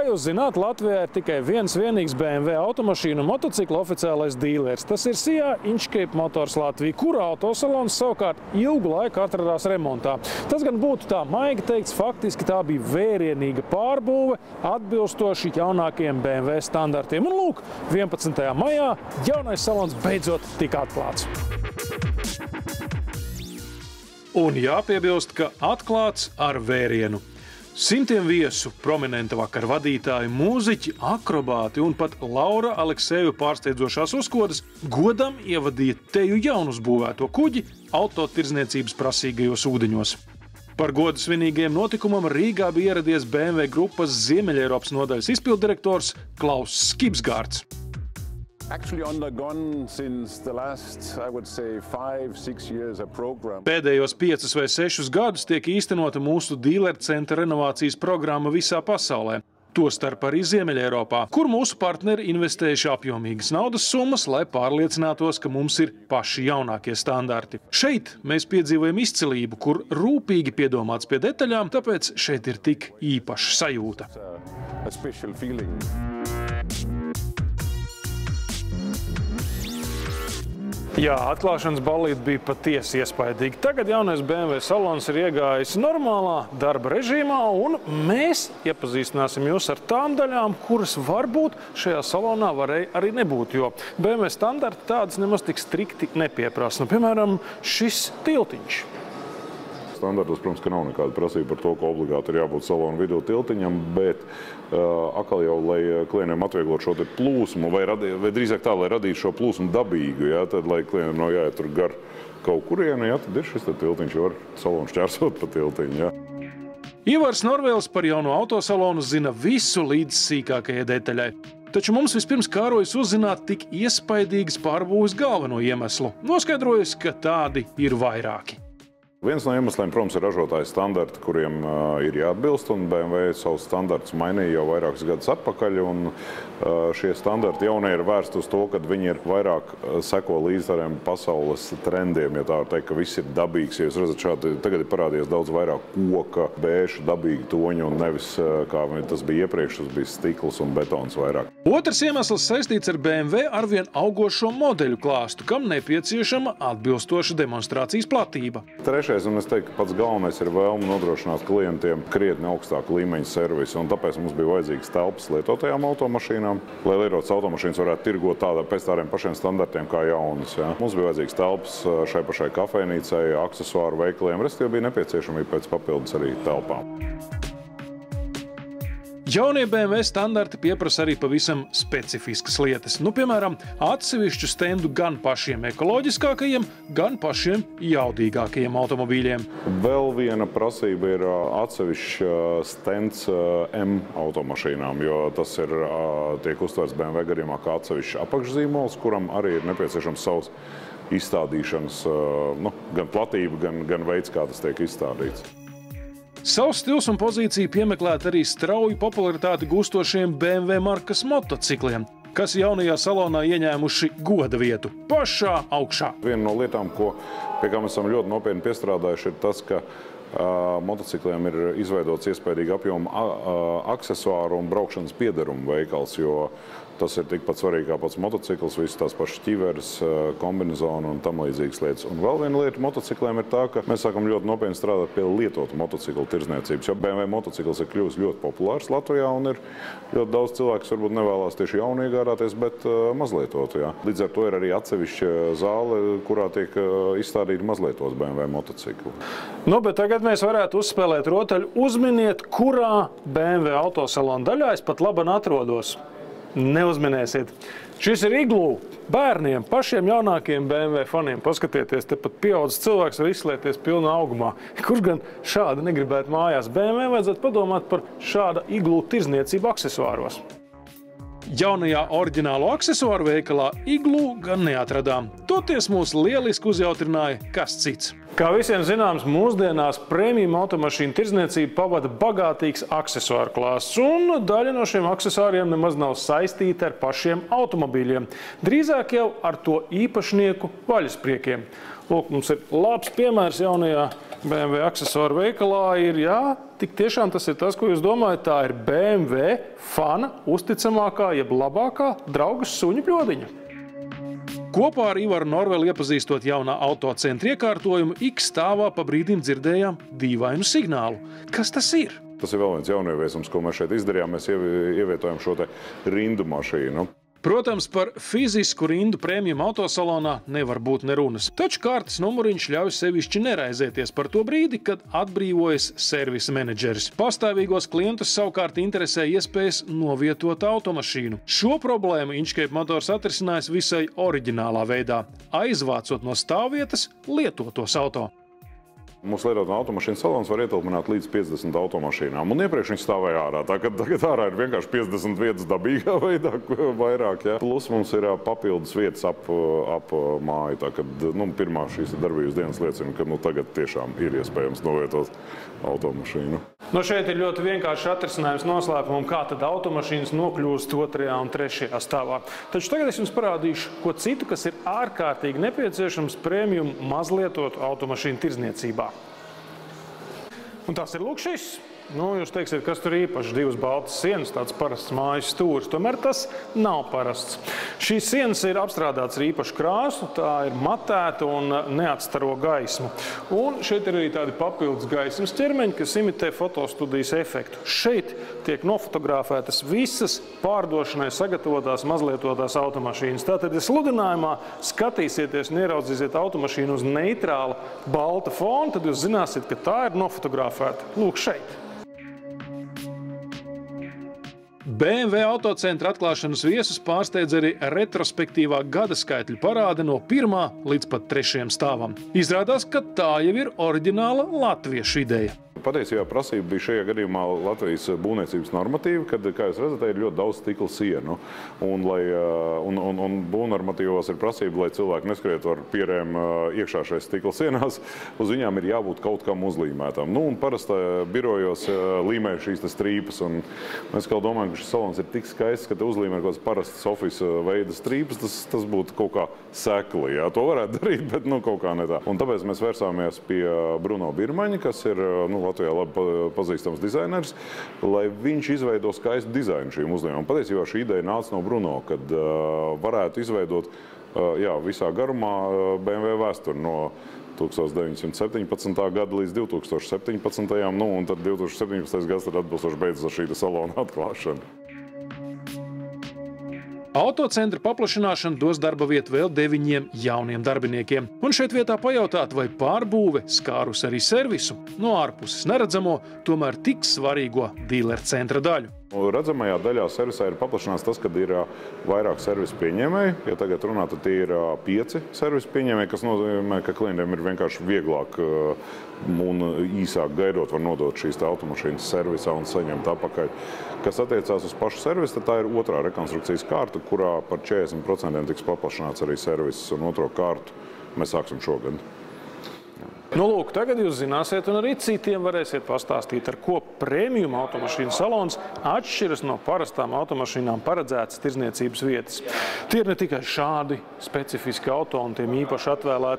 Kā jūs zināt, Latvijā ir tikai viens vienīgs BMW automašīnu un motociklu oficiālais dīlers. Tas ir Sijā Inchcape Motors Latvija, kura autosalons savukārt ilgu laiku atradās remontā. Tas gan būtu tā maigi teikts, faktiski tā bija vērienīga pārbūve, atbilstoši jaunākajiem BMW standartiem. Un lūk, 11. maijā jaunais salons beidzot tika atklāts. Un jāpiebilst, ka atklāts ar vērienu. Simtiem viesu, prominenta vakar vadītāji, mūziķi, akrobāti un pat Laura Alekseju pārsteidzošās uzkodas godam ievadīja teju jaunuzbūvēto kuģi autotirdzniecības prasīgajos ūdeņos. Par godu svinīgajiem notikumam Rīgā bija ieradies BMW grupas Ziemeļeiropas nodaļas izpilddirektors Klaus Skibsgārds. Pēdējos 5 vai 6 gadus tiek īstenota mūsu dīleru centra renovācijas programma visā pasaulē, tostarp arī Ziemeļeiropā, kur mūsu partneri investējuši apjomīgas naudas summas, lai pārliecinātos, ka mums ir paši jaunākie standarti. Šeit mēs piedzīvojam izcilību, kur rūpīgi piedomāts pie detaļām, tāpēc šeit ir tik īpaša sajūta. Jā, atklāšanas ballīte bija patiesi iespaidīga. Tagad jaunais BMW salons ir iegājis normālā darba režīmā, un mēs iepazīstināsim jūs ar tām daļām, kuras varbūt šajā salonā varēja arī nebūt, jo BMW standarti tādas nemaz tik strikti nepieprasa. Nu, piemēram, šis tiltiņš. Standartos, protams, ka nav nekāda prasība par to, ka obligāti ir jābūt salonu vidū tiltiņam, bet atkal jau, lai klientiem atvieglot šo te plūsmu, vai drīzāk tā, lai radītu šo plūsmu dabīgu, ja, tad, lai klientiem nav jāiet tur gar kaut kurieni, ja, tad ir šis tiltiņš, var salonu šķērsot pa tiltiņu. Ja. Ivars Norvēls par jauno autosalonu zina visu līdz sīkākajai detaļai. Taču mums vispirms kārojas uzzināt tik iespaidīgas pārbūves galveno iemeslu. Noskaidrojas, ka tādi ir vairāki. Viens no iemesliem, protams, ir ražotāju standarti, kuriem ir jāatbilst, un BMW savus standartus mainīja jau vairākus gadus atpakaļ, un šie standarti jaunie ir vērsti uz to, ka viņi ir vairāk seko līdz tādiem pasaules trendiem, ja tā var teikt, ka viss ir dabīgs. Ja jūs redzat šādi, tagad ir parādījies daudz vairāk koka, bēžu, dabīgi toņu, un nevis, kā tas bija iepriekš, tas bija stikls un betons vairāk. Otrs iemesls saistīts ar BMW arvien augošo modeļu klāstu, kam nepieciešama atbilstoša demonstrācijas platība. Un es teiktu, ka pats galvenais ir vēlme nodrošināt klientiem krietni augstāku līmeņa servisu, un tāpēc mums bija vajadzīgas telpas lietotajām automašīnām, lai lietotas automašīnas varētu tirgot pēc tādiem pašiem standartiem kā jaunas. Ja. Mums bija vajadzīgas telpas šai pašai kafejnīcai, aksesuāru veikaliem, restīvi bija nepieciešamība pēc papildus arī telpām. Jaunie BMW standarti pieprasa arī pavisam specifiskas lietas. Nu, piemēram, atsevišķu stendu gan pašiem ekoloģiskākajiem, gan pašiem jaudīgākajiem automobīļiem. Vēl viena prasība ir atsevišķs stends M automašīnām, jo tas tiek uztverts BMW gadījumā kā atsevišķs apakšzīmols, kuram arī ir nepieciešams savs izstādīšanas, gan platība, gan veids, kā tas tiek izstādīts. Savs stils un pozīcija piemeklēt arī strauju popularitāti gūstošiem BMW markas motocikliem, kas jaunajā salonā ieņēmuši goda vietu pašā augšā. Viena no lietām, pie kā mēs esam ļoti nopietni piestrādājuši, ir tas, ka motocikliem ir izveidots iespējīgi apjoma aksesuāru un braukšanas piederumu veikals, jo tas ir tikpat svarīgi kā pats motocikls, visas tās pašas ķiveres, kombinezoni un tam līdzīgas lietas. Un vēl viena lieta motocikliem ir tā, ka mēs sākam ļoti nopietni strādāt pie lietotu motociklu tirdzniecības, jo BMW motocikls ir kļuvis ļoti populārs Latvijā un ir ļoti daudz cilvēku, kas varbūt nevēlās tieši jaunu iegādāties, bet mazlietotu. Jā. Līdz ar to ir arī atsevišķa zāle, kurā tiek izstādīti mazlietos BMW motocikli. Nu, bet tagad mēs varētu uzspēlēt rotaļu. Uzminiet, kurā BMW autosalona daļā es pat labi atrodos. Neuzminēsiet. Šis ir Igloo bērniem, pašiem jaunākiem BMW faniem. Paskatieties, te pat pieaudzis cilvēks var izslēgties pilnā augumā. Kurš gan šādi negribētu mājās? BMW vajadzētu padomāt par šāda Igloo tirdzniecību aksesuāros. Jaunajā oriģinālo aksesuāru veikalā Igloo gan neatradām. Toties mūs lieliski uzjautrināja kas cits. Kā visiem zināms, mūsdienās premium automašīnu tirdzniecību pavada bagātīgs aksesuāru klāsts, un daļa no šiem aksesuāriem nemaz nav saistīta ar pašiem automobīļiem. Drīzāk jau ar to īpašnieku vaļaspriekiem. Lūk, mums ir labs piemērs jaunajā BMW aksesuāru veikalā ir, jā, tik tiešām tas ir tas, ko jūs domājat, tā ir BMW fana uzticamākā, jeb labākā draugas suņu bļodiņa. Kopā ar Ivaru Norveli iepazīstot jaunā autocentra iekārtojumu, X stāvā pa brīdim dzirdējām dīvainu signālu. Kas tas ir? Tas ir vēl viens jaunieviesums, ko mēs šeit izdarījām. Mēs ievietojam šo te rindu mašīnu. Protams, par fizisku rindu prēmijum autosalonā nevar būt nerunas. Taču kārtas numuriņš ļauj sevišķi neraizēties par to brīdi, kad atbrīvojas servisa menedžeris. Pastāvīgos klientus savukārt interesē iespējas novietot automašīnu. Šo problēmu Inchcape Motors atrisinājis visai oriģinālā veidā, aizvācot no stāvvietas lietotos auto. Mūsu lietotā automašīnu salons var ietilpināt līdz 50 automašīnām. Un iepriekš viņi stāvēja ārā. Tagad ārā ir vienkārši 50 vietas dabīgā veidā vairāk. Ja. Plus mums ir papildus vietas ap māju. Tā, kad, pirmā šīs darbības dienas liecina, ka tagad tiešām ir iespējams novietot automašīnu. Šeit ir ļoti vienkārši atrisinājums noslēpumam, kā tad automašīnas nokļūst 2. un 3. stāvā. Taču tagad es jums parādīšu ko citu, kas ir ārkārtīgi nepieciešams prēmijum mazlietotu automašīnu tirdzniecībā. Un tas ir lūk šis. Jūs teiksiet, kas tur īpaši, 2 baltas sienas, tāds parasts mājas stūris. Tomēr tas nav parasts. Šīs sienas ir apstrādāts ar īpašu krāsu, tā ir matēta un neatstaro gaismu. Un šeit ir arī tādi papildus gaismas ķermeņi, kas imitē fotostudijas efektu. Šeit tiek nofotografētas visas pārdošanai sagatavotās mazlietotās automašīnas. Tātad, ja sludinājumā skatīsieties un ieraudzīsiet automašīnu uz neitrāla balta fona, tad jūs zināsiet, ka tā ir nofotografēta lūk šeit. BMW autocentra atklāšanas viesus pārsteidz arī retrospektīvā gada skaitļu parāde no 1. līdz pat 3. stāvam. Izrādās, ka tā jau ir oriģināla latviešu ideja. Patiesībā prasība bija šajā gadījumā Latvijas būvniecības normatīva, kad, kā jūs redzat, ir ļoti daudz stikla sienu. Un būvnormatīvos ir prasība, lai cilvēki neskrietu ar pierēm iekšā šais stikla sienās, uz viņām ir jābūt kaut kam uzlīmētam. Un parasti birojos līmē šīs strīpas. Un mēs kā domājam, ka šis salons ir tik skaists, ka te uzlīmē kaut kāds parastas office veida strīpas, tas būtu kaut kā sekli. Jā. To varētu darīt, bet kaut kā ne tā. Un tāpēc mēs vērsāmies pie Bruno Birmaņa, kas ir Latvijā labi pazīstams dizainers, lai viņš izveido skaistu dizainu šīm uzlīmēm. Patiesībā šī ideja nāca no Bruno, kad varētu izveidot visā garumā BMW vēsturi no 1917. gada līdz 2017. Un tad 2017. gads atbilstoši beidzas ar šī salona atklāšanu. Autocentra paplašināšana dos darba vietu vēl 9 jauniem darbiniekiem. Un šeit vietā pajautāt, vai pārbūve skārus arī servisu, no ārpuses neredzamo, tomēr tik svarīgo dīleru centra daļu. Redzamajā daļā servisā ir paplašināts tas, kad ir vairāk servisu pieņēmēji. Ja tagad runā, tad tie ir 5 servisu pieņēmēji, kas nozīmē, ka klientiem ir vienkārši vieglāk un īsāk gaidot var nodot šīs automašīnas servisā un saņemt atpakaļ. Kas attiecās uz pašu servisu, tad tā ir 2. rekonstrukcijas kārta, kurā par 40% tiks paplašināts arī servis, un 2. kārtu mēs sāksim šogad. Lūk, tagad jūs zināsiet, un arī citiem varēsiet pastāstīt, ar ko prēmijum automašīnu salons atšķiras no parastām automašīnām paredzētas tirdzniecības vietas. Tie ir ne tikai šādi specifiski auto un tiem īpaši atvēlēti